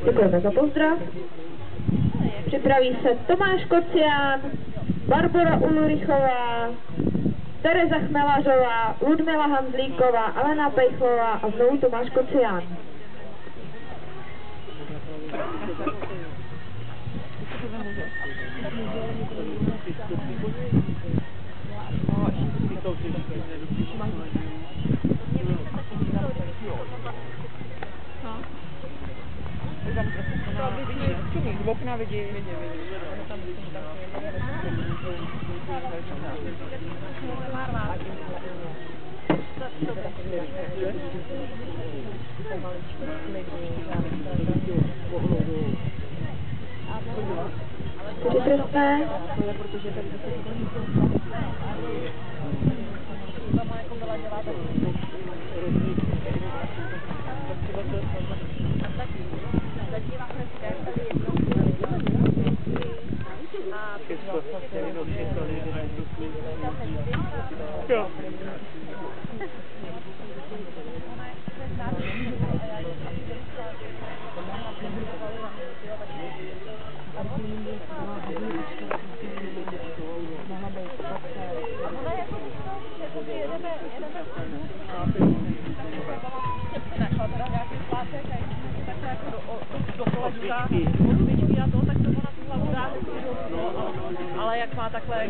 Děkujeme za pozdrav. Připraví se Tomáš Kocián, Barbora Ulrichová, Tereza Chmelařová, Ludmila Hanzlíková, Alena Pejchlová a znovu Tomáš Kocián. Z okna vidí. Přitrstné. Jo. Ale jak má takhle